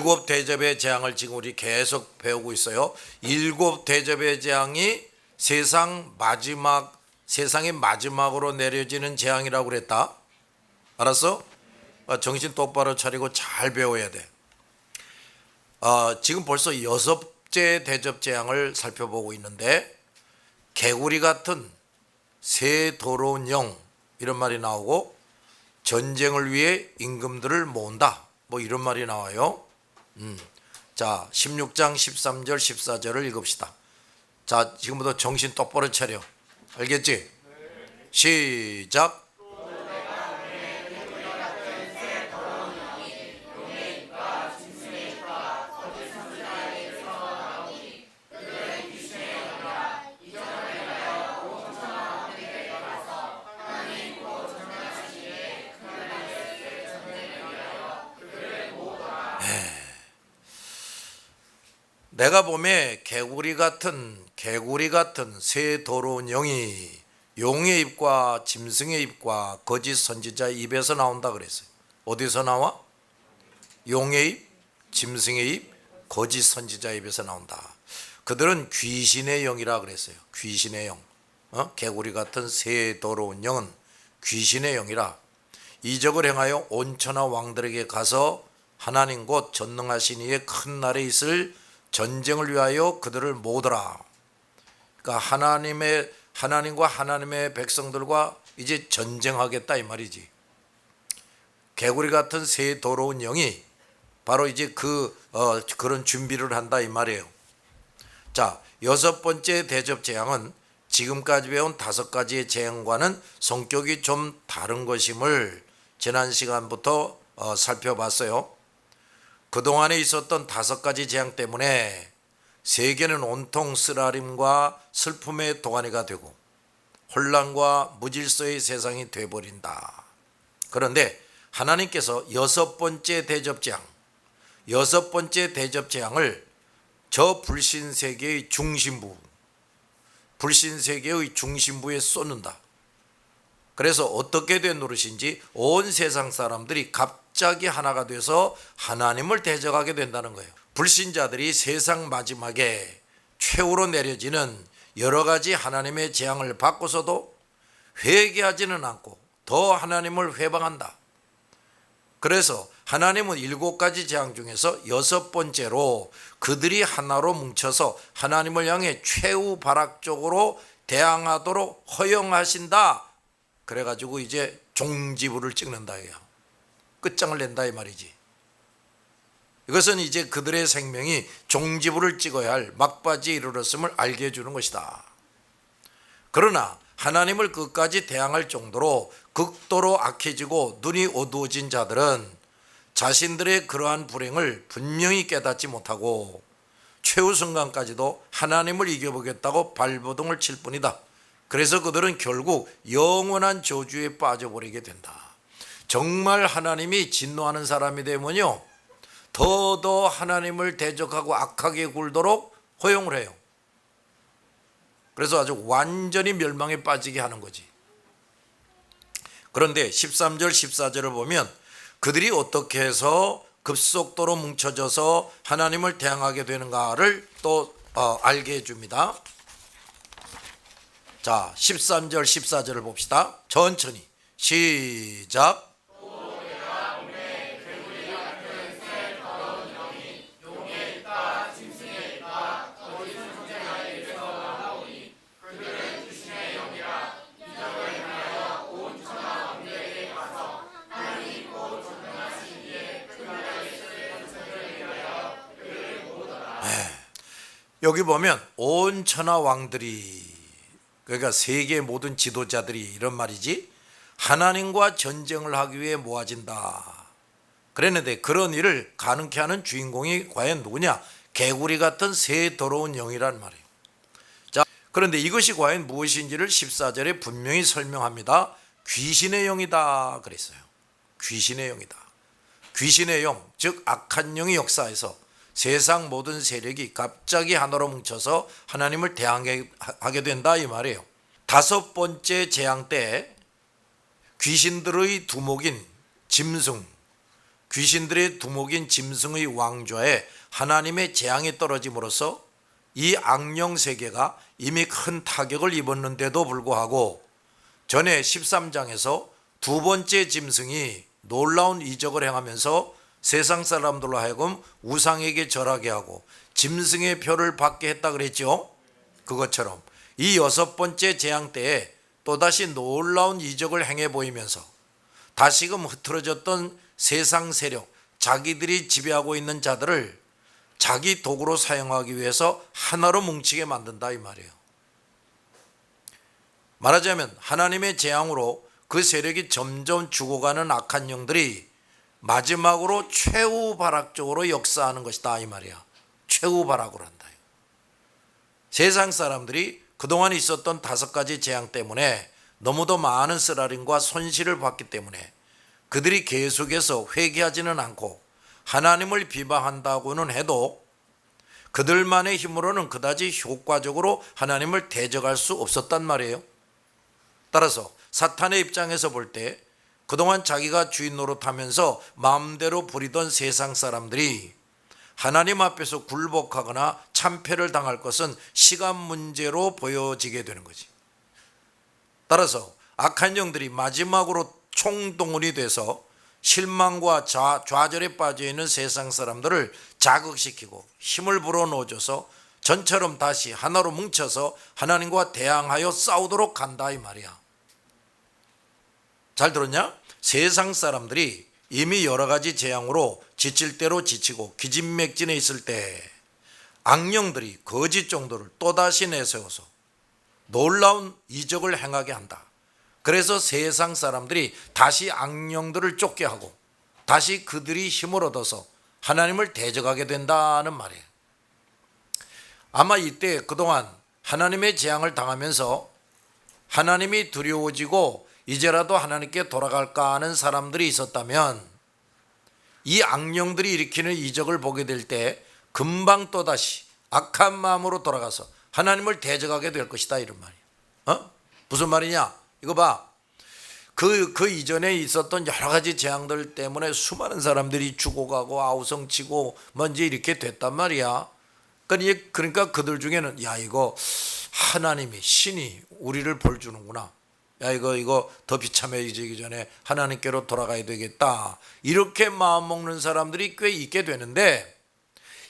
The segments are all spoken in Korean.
일곱 대접의 재앙을 지금 우리 계속 배우고 있어요. 일곱 대접의 재앙이 세상의 마지막으로 내려지는 재앙이라고 그랬다. 알았어? 정신 똑바로 차리고 잘 배워야 돼. 지금 벌써 여섯째 대접 재앙을 살펴보고 있는데, 개구리 같은 새 더러운 영, 이런 말이 나오고, 전쟁을 위해 임금들을 모은다, 뭐 이런 말이 나와요. 자, 16장 13절 14절을 읽읍시다. 자, 지금부터 정신 똑바로 차려. 알겠지? 시작. 내가 보면 개구리 같은 새 더러운 영이 용의 입과 짐승의 입과 거짓 선지자의 입에서 나온다 그랬어요. 어디서 나와? 용의 입, 짐승의 입, 거짓 선지자의 입에서 나온다. 그들은 귀신의 영이라 그랬어요. 귀신의 영. 개구리 같은 새 더러운 영은 귀신의 영이라. 이적을 행하여 온천하 왕들에게 가서 하나님 곧 전능하신 이의 큰 날에 있을 전쟁을 위하여 그들을 모으더라. 그러니까 하나님과 하나님의 백성들과 이제 전쟁하겠다 이 말이지. 개구리 같은 새 더러운 영이 바로 이제 그런 준비를 한다 이 말이에요. 자, 여섯 번째 대접 재앙은 지금까지 배운 다섯 가지의 재앙과는 성격이 좀 다른 것임을 지난 시간부터 살펴봤어요. 그동안에 있었던 다섯 가지 재앙 때문에 세계는 온통 쓰라림과 슬픔의 도가니가 되고 혼란과 무질서의 세상이 되어버린다. 그런데 하나님께서 여섯 번째 대접 재앙을 저 불신세계의 중심부에 쏟는다. 그래서 어떻게 된 노릇인지 온 세상 사람들이 갑자기 하나가 돼서 하나님을 대적하게 된다는 거예요. 불신자들이 세상 마지막에 최후로 내려지는 여러 가지 하나님의 재앙을 받고서도 회개하지는 않고 더 하나님을 회방한다. 그래서 하나님은 일곱 가지 재앙 중에서 여섯 번째로 그들이 하나로 뭉쳐서 하나님을 향해 최후 발악적으로 대항하도록 허용하신다. 그래가지고 이제 종지부를 찍는다. 끝장을 낸다 이 말이지. 이것은 이제 그들의 생명이 종지부를 찍어야 할 막바지에 이르렀음을 알게 해주는 것이다. 그러나 하나님을 끝까지 대항할 정도로 극도로 악해지고 눈이 어두워진 자들은 자신들의 그러한 불행을 분명히 깨닫지 못하고 최후 순간까지도 하나님을 이겨보겠다고 발버둥을 칠 뿐이다. 그래서 그들은 결국 영원한 저주에 빠져버리게 된다. 정말 하나님이 진노하는 사람이 되면요, 더더 하나님을 대적하고 악하게 굴도록 허용을 해요. 그래서 아주 완전히 멸망에 빠지게 하는 거지. 그런데 13절 14절을 보면 그들이 어떻게 해서 급속도로 뭉쳐져서 하나님을 대항하게 되는가를 또 알게 해줍니다. 자, 13절 14절을 봅시다. 천천히 시작. 여기 보면 온 천하 왕들이, 그러니까 세계 모든 지도자들이 이런 말이지, 하나님과 전쟁을 하기 위해 모아진다 그랬는데 그런 일을 가능케 하는 주인공이 과연 누구냐? 개구리 같은 새 더러운 영이란 말이에요. 자, 그런데 이것이 과연 무엇인지를 14절에 분명히 설명합니다. 귀신의 영이다 그랬어요. 귀신의 영이다. 귀신의 영, 즉 악한 영이 역사에서 세상 모든 세력이 갑자기 하나로 뭉쳐서 하나님을 대항하게 된다 이 말이에요. 다섯 번째 재앙 때 귀신들의 두목인 짐승, 귀신들의 두목인 짐승의 왕좌에 하나님의 재앙이 떨어짐으로써 이 악령 세계가 이미 큰 타격을 입었는데도 불구하고 전에 13장에서 두 번째 짐승이 놀라운 이적을 행하면서 세상 사람들로 하여금 우상에게 절하게 하고 짐승의 표를 받게 했다 그랬죠. 그것처럼 이 여섯 번째 재앙 때에 또다시 놀라운 이적을 행해 보이면서 다시금 흐트러졌던 세상 세력, 자기들이 지배하고 있는 자들을 자기 도구로 사용하기 위해서 하나로 뭉치게 만든다 이 말이에요. 말하자면 하나님의 재앙으로 그 세력이 점점 죽어가는 악한 영들이 마지막으로 최후발악적으로 역사하는 것이다 이 말이야. 최후발악으로 한다. 세상 사람들이 그동안 있었던 5가지 재앙 때문에 너무도 많은 쓰라림과 손실을 봤기 때문에 그들이 계속해서 회개하지는 않고 하나님을 비방한다고는 해도 그들만의 힘으로는 그다지 효과적으로 하나님을 대적할 수 없었단 말이에요. 따라서 사탄의 입장에서 볼 때 그동안 자기가 주인 노릇하면서 마음대로 부리던 세상 사람들이 하나님 앞에서 굴복하거나 참패를 당할 것은 시간 문제로 보여지게 되는 거지. 따라서 악한 영들이 마지막으로 총동원이 돼서 실망과 좌절에 빠져있는 세상 사람들을 자극시키고 힘을 불어넣어줘서 전처럼 다시 하나로 뭉쳐서 하나님과 대항하여 싸우도록 한다 이 말이야. 잘 들었냐? 세상 사람들이 이미 여러 가지 재앙으로 지칠 대로 지치고 기진맥진해 있을 때 악령들이 거짓 정도를 또다시 내세워서 놀라운 이적을 행하게 한다. 그래서 세상 사람들이 다시 악령들을 쫓게 하고 다시 그들이 힘을 얻어서 하나님을 대적하게 된다는 말이에요. 아마 이때 그동안 하나님의 재앙을 당하면서 하나님이 두려워지고 이제라도 하나님께 돌아갈까 하는 사람들이 있었다면 이 악령들이 일으키는 이적을 보게 될 때 금방 또다시 악한 마음으로 돌아가서 하나님을 대적하게 될 것이다 이런 말이에요. 무슨 말이냐? 이거 봐. 그 이전에 있었던 여러 가지 재앙들 때문에 수많은 사람들이 죽어가고 아우성치고 먼저 이렇게 됐단 말이야. 그러니까 그들 중에는 야 이거 하나님이 신이 우리를 벌 주는구나. 야 이거 더 비참해지기 전에 하나님께로 돌아가야 되겠다. 이렇게 마음 먹는 사람들이 꽤 있게 되는데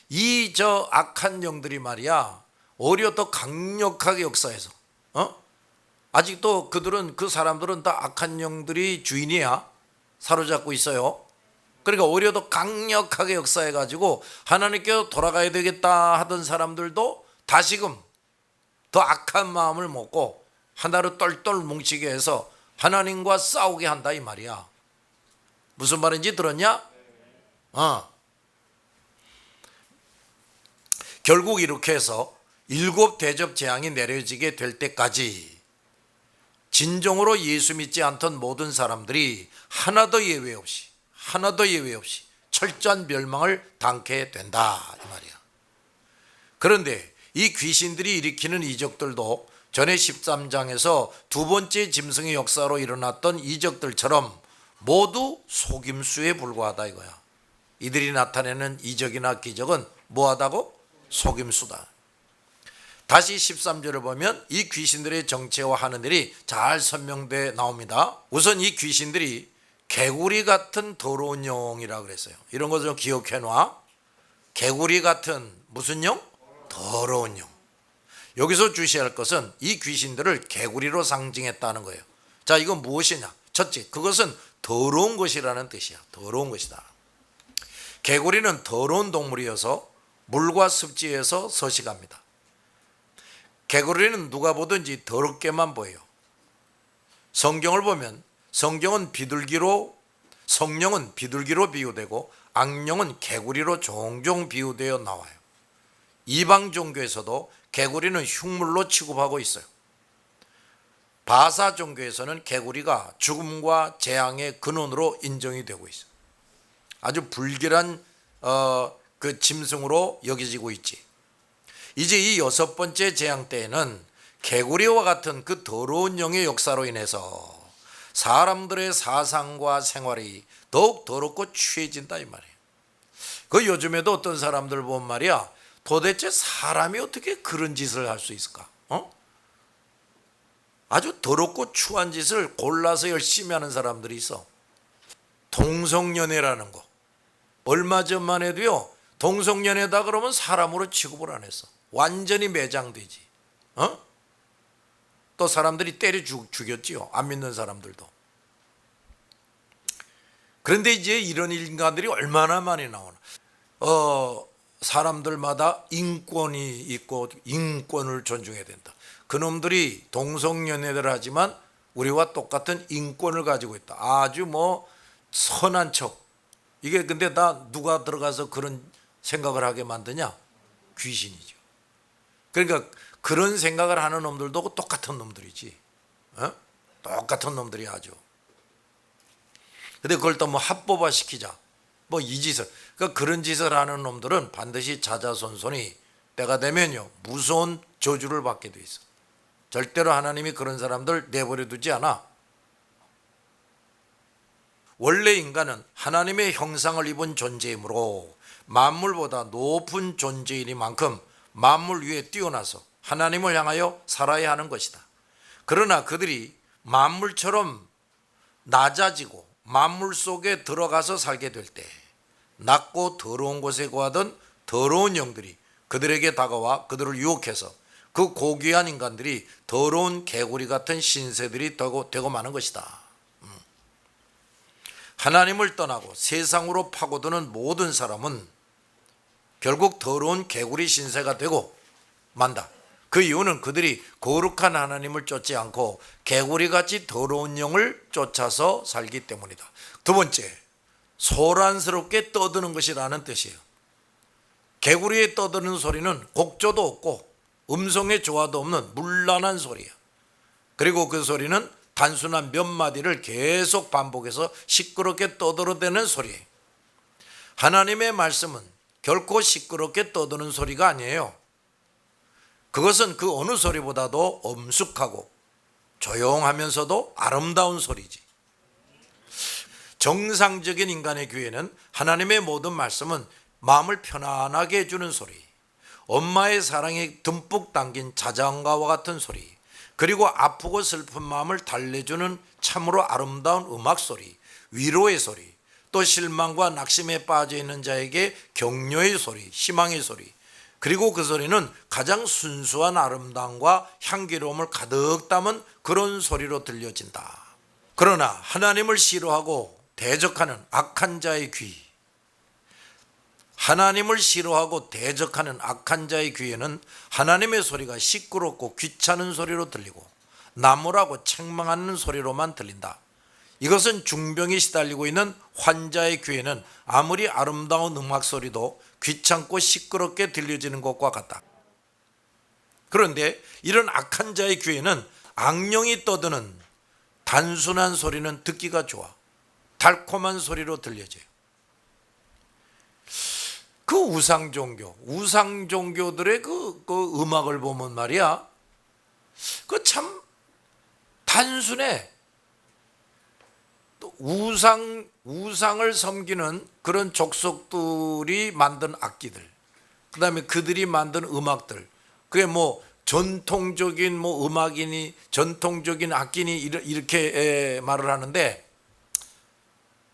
이 악한 영들이 말이야 오히려 더 강력하게 역사해서 아직도 그 사람들은 다 악한 영들이 주인이야. 사로잡고 있어요. 그러니까 오히려 더 강력하게 역사해가지고 하나님께로 돌아가야 되겠다 하던 사람들도 다시금 더 악한 마음을 먹고 하나로 똘똘 뭉치게 해서 하나님과 싸우게 한다 이 말이야. 무슨 말인지 들었냐? 결국 이렇게 해서 7 대접 재앙이 내려지게 될 때까지 진정으로 예수 믿지 않던 모든 사람들이 하나도 예외 없이 철저한 멸망을 당케 된다 이 말이야. 그런데 이 귀신들이 일으키는 이적들도 전에 13장에서 두 번째 짐승의 역사로 일어났던 이적들처럼 모두 속임수에 불과하다 이거야. 이들이 나타내는 이적이나 기적은 뭐하다고? 속임수다. 다시 13절을 보면 이 귀신들의 정체와 하는 일이 잘 설명돼 나옵니다. 우선 이 귀신들이 개구리 같은 더러운 영이라고 그랬어요. 이런 거 좀 기억해 놔. 개구리 같은 무슨 영? 더러운 영. 여기서 주시할 것은 이 귀신들을 개구리로 상징했다는 거예요. 자, 이건 무엇이냐? 첫째, 그것은 더러운 것이라는 뜻이야. 더러운 것이다. 개구리는 더러운 동물이어서 물과 습지에서 서식합니다. 개구리는 누가 보든지 더럽게만 보여요. 성경을 보면 성령은 비둘기로 비유되고 악령은 개구리로 종종 비유되어 나와요. 이방 종교에서도 개구리는 흉물로 취급하고 있어요. 바사 종교에서는 개구리가 죽음과 재앙의 근원으로 인정이 되고 있어요. 아주 불길한 그 짐승으로 여겨지고 있지. 이제 이 6번째 재앙 때에는 개구리와 같은 그 더러운 영의 역사로 인해서 사람들의 사상과 생활이 더욱 더럽고 취해진다 이 말이에요. 그 요즘에도 어떤 사람들 보면 말이야, 도대체 사람이 어떻게 그런 짓을 할 수 있을까? 아주 더럽고 추한 짓을 골라서 열심히 하는 사람들이 있어. 동성연애라는 거, 얼마 전만 해도요, 동성연애다 그러면 사람으로 취급을 안 했어. 완전히 매장되지. 또 사람들이 때려 죽였지요, 안 믿는 사람들도. 그런데 이제 이런 인간들이 얼마나 많이 나오나. 사람들마다 인권이 있고 인권을 존중해야 된다. 그놈들이 동성연애를 하지만 우리와 똑같은 인권을 가지고 있다. 아주 뭐 선한 척. 이게 근데 다 누가 들어가서 그런 생각을 하게 만드냐? 귀신이죠. 그러니까 그런 생각을 하는 놈들도 똑같은 놈들이지. 똑같은 놈들이 아주. 근데 그걸 또 뭐 합법화 시키자. 뭐 이 짓을. 그러니까 그런 짓을 하는 놈들은 반드시 자자손손이 때가 되면요, 무서운 저주를 받게 돼 있어. 절대로 하나님이 그런 사람들 내버려 두지 않아. 원래 인간은 하나님의 형상을 입은 존재이므로 만물보다 높은 존재이니만큼 만물 위에 뛰어나서 하나님을 향하여 살아야 하는 것이다. 그러나 그들이 만물처럼 낮아지고 만물 속에 들어가서 살게 될 때 낮고 더러운 곳에 거하던 더러운 영들이 그들에게 다가와 그들을 유혹해서 그 고귀한 인간들이 더러운 개구리 같은 신세들이 되고 마는 것이다. 하나님을 떠나고 세상으로 파고드는 모든 사람은 결국 더러운 개구리 신세가 되고 만다. 그 이유는 그들이 거룩한 하나님을 쫓지 않고 개구리같이 더러운 영을 쫓아서 살기 때문이다. 두 번째, 소란스럽게 떠드는 것이라는 뜻이에요. 개구리의 떠드는 소리는 곡조도 없고 음성의 조화도 없는 물란한 소리예요. 그리고 그 소리는 단순한 몇 마디를 계속 반복해서 시끄럽게 떠들어대는 소리예요. 하나님의 말씀은 결코 시끄럽게 떠드는 소리가 아니에요. 그것은 그 어느 소리보다도 엄숙하고 조용하면서도 아름다운 소리지. 정상적인 인간의 귀에는 하나님의 모든 말씀은 마음을 편안하게 해주는 소리, 엄마의 사랑이 듬뿍 담긴 자장가와 같은 소리, 그리고 아프고 슬픈 마음을 달래주는 참으로 아름다운 음악 소리, 위로의 소리, 또 실망과 낙심에 빠져있는 자에게 격려의 소리, 희망의 소리, 그리고 그 소리는 가장 순수한 아름다움과 향기로움을 가득 담은 그런 소리로 들려진다. 그러나 하나님을 싫어하고 대적하는 악한 자의 귀, 하나님을 싫어하고 대적하는 악한 자의 귀에는 하나님의 소리가 시끄럽고 귀찮은 소리로 들리고 나무라고 책망하는 소리로만 들린다. 이것은 중병이 시달리고 있는 환자의 귀에는 아무리 아름다운 음악 소리도 귀찮고 시끄럽게 들려지는 것과 같다. 그런데 이런 악한 자의 귀에는 악령이 떠드는 단순한 소리는 듣기가 좋아. 달콤한 소리로 들려져요. 그 우상종교들의 그 음악을 보면 말이야, 그 참 단순해. 또 우상을 섬기는 그런 족속들이 만든 악기들, 그 다음에 그들이 만든 음악들, 그게 뭐 전통적인 뭐 음악이니 전통적인 악기니 이렇게 말을 하는데,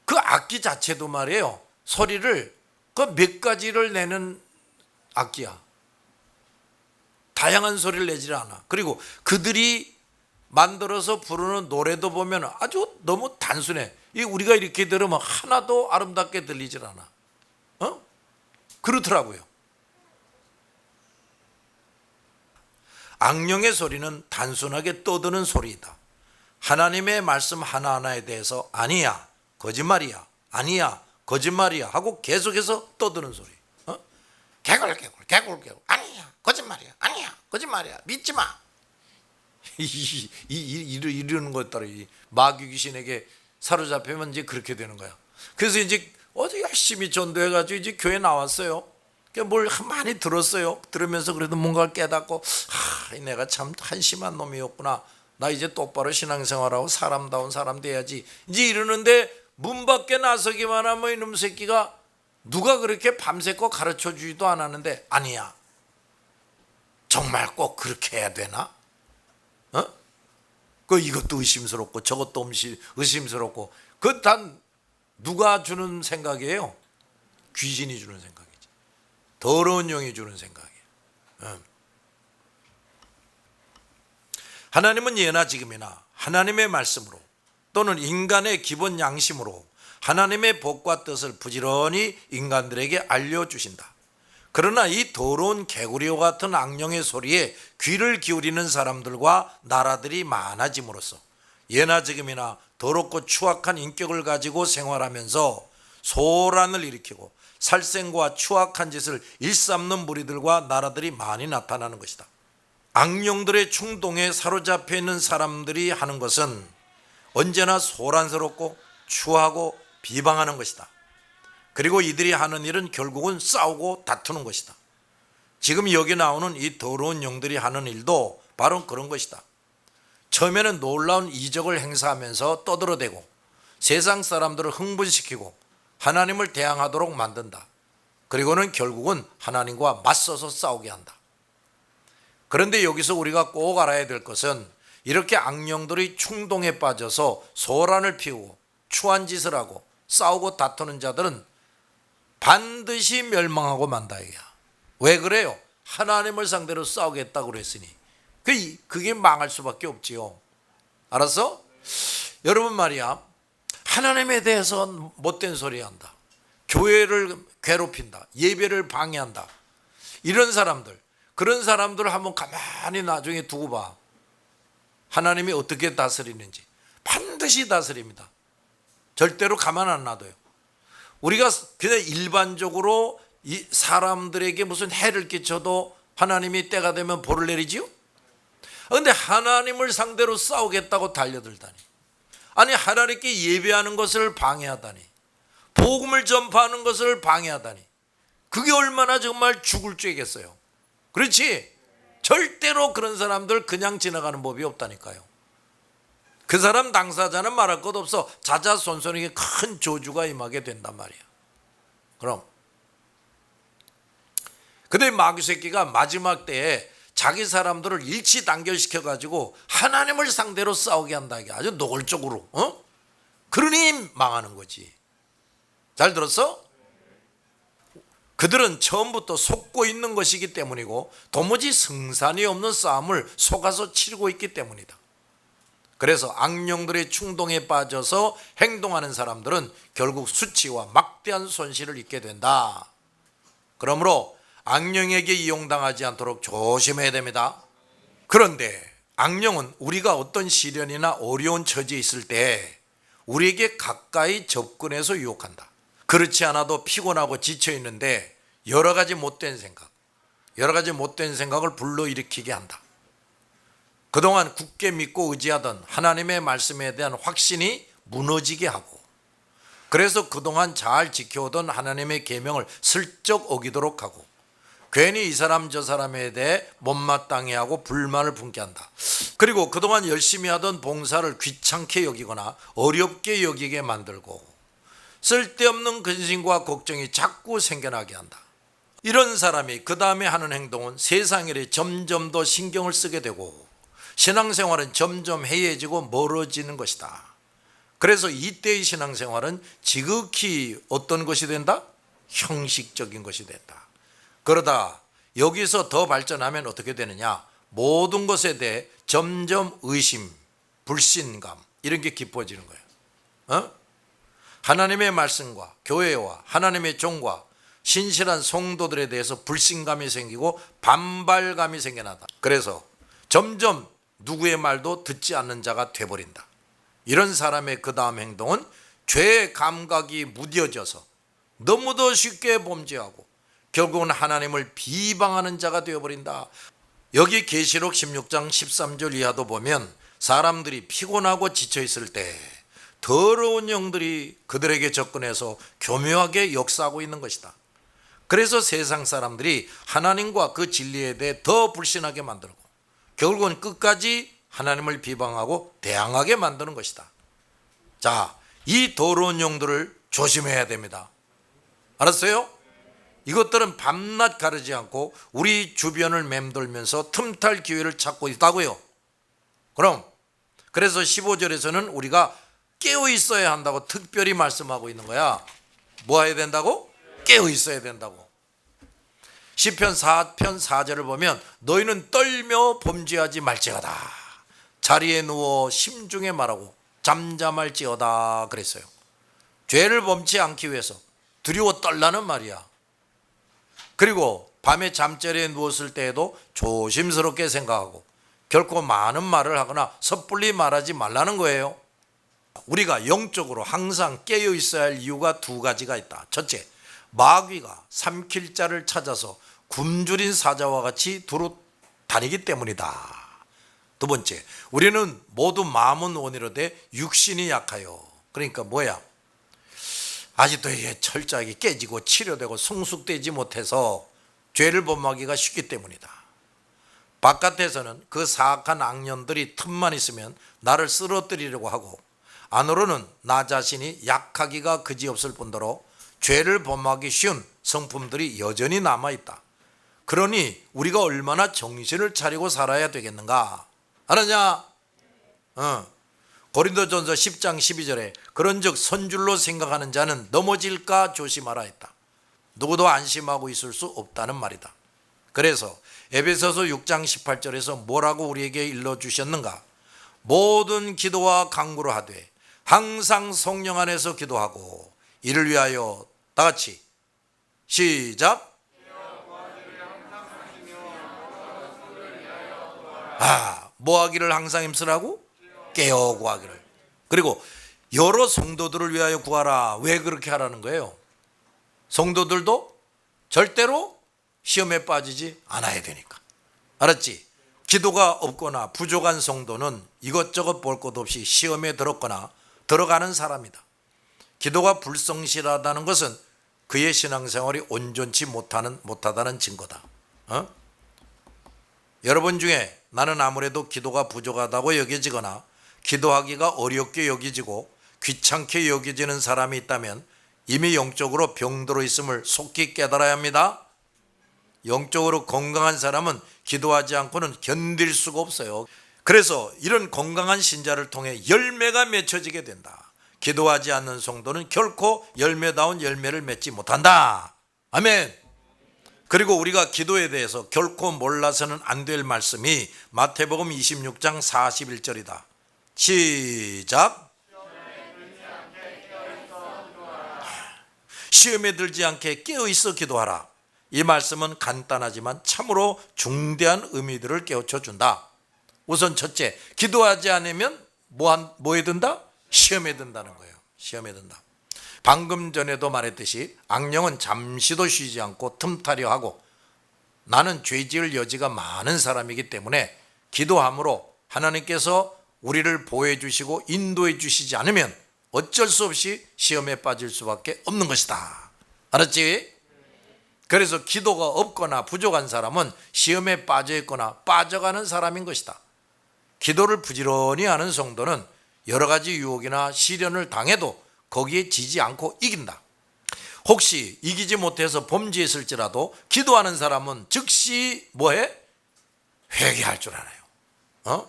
그 악기 자체도 말이에요, 소리를 그 몇 가지를 내는 악기야. 다양한 소리를 내질 않아. 그리고 그들이 만들어서 부르는 노래도 보면 아주 너무 단순해. 우리가 이렇게 들으면 하나도 아름답게 들리질 않아. 그렇더라고요. 악령의 소리는 단순하게 떠드는 소리이다. 하나님의 말씀 하나하나에 대해서 아니야, 거짓말이야, 아니야, 거짓말이야 하고 계속해서 떠드는 소리. 개굴, 아니야, 거짓말이야, 아니야, 거짓말이야, 믿지 마. 이러는 것 따라 마귀 귀신에게 사로잡히면 이제 그렇게 되는 거야. 그래서 이제 어제 열심히 전도해가지고 이제 교회 나왔어요. 뭘 많이 들었어요. 들으면서 그래도 뭔가를 깨닫고, 내가 참 한심한 놈이었구나. 나 이제 똑바로 신앙생활하고 사람다운 사람 돼야지 이제 이러는데 문 밖에 나서기만 하면 이놈 새끼가 누가 그렇게 밤새껏 가르쳐 주지도 않았는데 아니야 정말 꼭 그렇게 해야 되나? 그 이것도 의심스럽고 저것도 의심스럽고 그 단 누가 주는 생각이에요? 귀신이 주는 생각이지. 더러운 영이 주는 생각이에요. 하나님은 예나 지금이나 하나님의 말씀으로 또는 인간의 기본 양심으로 하나님의 법과 뜻을 부지런히 인간들에게 알려주신다. 그러나 이 더러운 개구리와 같은 악령의 소리에 귀를 기울이는 사람들과 나라들이 많아짐으로써 예나 지금이나 더럽고 추악한 인격을 가지고 생활하면서 소란을 일으키고 살생과 추악한 짓을 일삼는 무리들과 나라들이 많이 나타나는 것이다. 악령들의 충동에 사로잡혀 있는 사람들이 하는 것은 언제나 소란스럽고 추하고 비방하는 것이다. 그리고 이들이 하는 일은 결국은 싸우고 다투는 것이다. 지금 여기 나오는 이 더러운 영들이 하는 일도 바로 그런 것이다. 처음에는 놀라운 이적을 행사하면서 떠들어대고 세상 사람들을 흥분시키고 하나님을 대항하도록 만든다. 그리고는 결국은 하나님과 맞서서 싸우게 한다. 그런데 여기서 우리가 꼭 알아야 될 것은 이렇게 악령들이 충동에 빠져서 소란을 피우고 추한 짓을 하고 싸우고 다투는 자들은 반드시 멸망하고 만다 이거야. 왜 그래요? 하나님을 상대로 싸우겠다고 그랬으니 그게 망할 수밖에 없지요. 알았어? 여러분 말이야, 하나님에 대해서 못된 소리 한다, 교회를 괴롭힌다, 예배를 방해한다, 이런 사람들, 그런 사람들을 한번 가만히 나중에 두고 봐. 하나님이 어떻게 다스리는지. 반드시 다스립니다. 절대로 가만 안 놔둬요. 우리가 그냥 일반적으로 이 사람들에게 무슨 해를 끼쳐도 하나님이 때가 되면 벌을 내리지요? 그런데 하나님을 상대로 싸우겠다고 달려들다니, 아니 하나님께 예배하는 것을 방해하다니, 복음을 전파하는 것을 방해하다니, 그게 얼마나 정말 죽을 죄겠어요. 그렇지? 절대로 그런 사람들 그냥 지나가는 법이 없다니까요. 그 사람 당사자는 말할 것 없어 자자손손에게 큰 저주가 임하게 된단 말이야. 그럼 근데 마귀 새끼가 마지막 때에 자기 사람들을 일치단결시켜 가지고 하나님을 상대로 싸우게 한다. 이게 아주 노골적으로. 그러니 망하는 거지. 잘 들었어? 그들은 처음부터 속고 있는 것이기 때문이고 도무지 승산이 없는 싸움을 속아서 치르고 있기 때문이다. 그래서 악령들의 충동에 빠져서 행동하는 사람들은 결국 수치와 막대한 손실을 입게 된다. 그러므로 악령에게 이용당하지 않도록 조심해야 됩니다. 그런데 악령은 우리가 어떤 시련이나 어려운 처지에 있을 때 우리에게 가까이 접근해서 유혹한다. 그렇지 않아도 피곤하고 지쳐 있는데 여러 가지 못된 생각을 불러일으키게 한다. 그동안 굳게 믿고 의지하던 하나님의 말씀에 대한 확신이 무너지게 하고, 그래서 그동안 잘 지켜오던 하나님의 계명을 슬쩍 어기도록 하고, 괜히 이 사람 저 사람에 대해 못마땅해 하고 불만을 품게 한다. 그리고 그동안 열심히 하던 봉사를 귀찮게 여기거나 어렵게 여기게 만들고 쓸데없는 근심과 걱정이 자꾸 생겨나게 한다. 이런 사람이 그 다음에 하는 행동은 세상 일에 점점 더 신경을 쓰게 되고 신앙생활은 점점 해이해지고 멀어지는 것이다. 그래서 이때의 신앙생활은 지극히 어떤 것이 된다? 형식적인 것이 된다. 그러다 여기서 더 발전하면 어떻게 되느냐? 모든 것에 대해 점점 의심, 불신감 이런 게 깊어지는 거예요. 하나님의 말씀과 교회와 하나님의 종과 신실한 성도들에 대해서 불신감이 생기고 반발감이 생겨나다. 그래서 점점 누구의 말도 듣지 않는 자가 돼버린다. 이런 사람의 그 다음 행동은 죄의 감각이 무뎌져서 너무도 쉽게 범죄하고 결국은 하나님을 비방하는 자가 되어버린다. 여기 계시록 16장 13절 이하도 보면 사람들이 피곤하고 지쳐있을 때 더러운 영들이 그들에게 접근해서 교묘하게 역사하고 있는 것이다. 그래서 세상 사람들이 하나님과 그 진리에 대해 더 불신하게 만들고 결국은 끝까지 하나님을 비방하고 대항하게 만드는 것이다. 자, 이 더러운 용도를 조심해야 됩니다. 알았어요? 이것들은 밤낮 가르지 않고 우리 주변을 맴돌면서 틈탈 기회를 찾고 있다고요. 그래서 15절에서는 우리가 깨어 있어야 한다고 특별히 말씀하고 있는 거야. 뭐 해야 된다고? 깨어 있어야 된다고. 시편 4편 4절을 보면 너희는 떨며 범죄하지 말지어다. 자리에 누워 심중에 말하고 잠잠할지어다 그랬어요. 죄를 범치 않기 위해서 두려워 떨라는 말이야. 그리고 밤에 잠자리에 누웠을 때에도 조심스럽게 생각하고 결코 많은 말을 하거나 섣불리 말하지 말라는 거예요. 우리가 영적으로 항상 깨어 있어야 할 이유가 두 가지가 있다. 첫째, 마귀가 삼킬 자를 찾아서 굶주린 사자와 같이 두루 다니기 때문이다. 두 번째, 우리는 모두 마음은 원이로되 육신이 약하여. 그러니까 뭐야? 아직도 이게 철저하게 깨지고 치료되고 성숙되지 못해서 죄를 범하기가 쉽기 때문이다. 바깥에서는 그 사악한 악년들이 틈만 있으면 나를 쓰러뜨리려고 하고 안으로는 나 자신이 약하기가 그지없을 뿐더러 죄를 범하기 쉬운 성품들이 여전히 남아있다. 그러니 우리가 얼마나 정신을 차리고 살아야 되겠는가? 알았냐? 고린도전서 10장 12절에 그런즉 선줄로 생각하는 자는 넘어질까 조심하라 했다. 누구도 안심하고 있을 수 없다는 말이다. 그래서 에베소서 6장 18절에서 뭐라고 우리에게 일러주셨는가? 모든 기도와 간구를 하되 항상 성령 안에서 기도하고 이를 위하여 다 같이 시작. 뭐 하기를 항상 힘쓰라고? 깨어 구하기를. 그리고 여러 성도들을 위하여 구하라. 왜 그렇게 하라는 거예요? 성도들도 절대로 시험에 빠지지 않아야 되니까. 알았지? 기도가 없거나 부족한 성도는 이것저것 볼 것 없이 시험에 들었거나 들어가는 사람이다. 기도가 불성실하다는 것은 그의 신앙생활이 온전치 못하다는 증거다. 여러분 중에 나는 아무래도 기도가 부족하다고 여겨지거나 기도하기가 어렵게 여겨지고 귀찮게 여겨지는 사람이 있다면 이미 영적으로 병들어 있음을 속히 깨달아야 합니다. 영적으로 건강한 사람은 기도하지 않고는 견딜 수가 없어요. 그래서 이런 건강한 신자를 통해 열매가 맺혀지게 된다. 기도하지 않는 성도는 결코 열매다운 열매를 맺지 못한다. 아멘. 그리고 우리가 기도에 대해서 결코 몰라서는 안 될 말씀이 마태복음 26장 41절이다. 시작. 시험에 들지 않게 깨어있어 기도하라. 이 말씀은 간단하지만 참으로 중대한 의미들을 깨우쳐 준다. 우선 첫째, 기도하지 않으면 뭐에 든다? 시험에 든다는 거예요. 시험에 든다. 방금 전에도 말했듯이 악령은 잠시도 쉬지 않고 틈타려 하고 나는 죄 지을 여지가 많은 사람이기 때문에 기도함으로 하나님께서 우리를 보호해 주시고 인도해 주시지 않으면 어쩔 수 없이 시험에 빠질 수밖에 없는 것이다. 알았지? 그래서 기도가 없거나 부족한 사람은 시험에 빠져 있거나 빠져가는 사람인 것이다. 기도를 부지런히 하는 성도는 여러 가지 유혹이나 시련을 당해도 거기에 지지 않고 이긴다. 혹시 이기지 못해서 범죄했을지라도 기도하는 사람은 즉시 뭐해? 회개할 줄 알아요.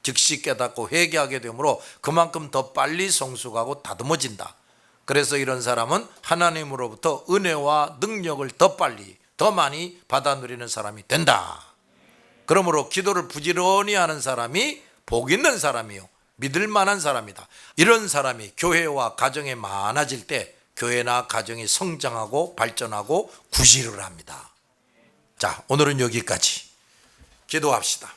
즉시 깨닫고 회개하게 되므로 그만큼 더 빨리 성숙하고 다듬어진다. 그래서 이런 사람은 하나님으로부터 은혜와 능력을 더 빨리 더 많이 받아 누리는 사람이 된다. 그러므로 기도를 부지런히 하는 사람이 복 있는 사람이요 믿을 만한 사람이다. 이런 사람이 교회와 가정에 많아질 때 교회나 가정이 성장하고 발전하고 구실을 합니다. 자, 오늘은 여기까지. 기도합시다.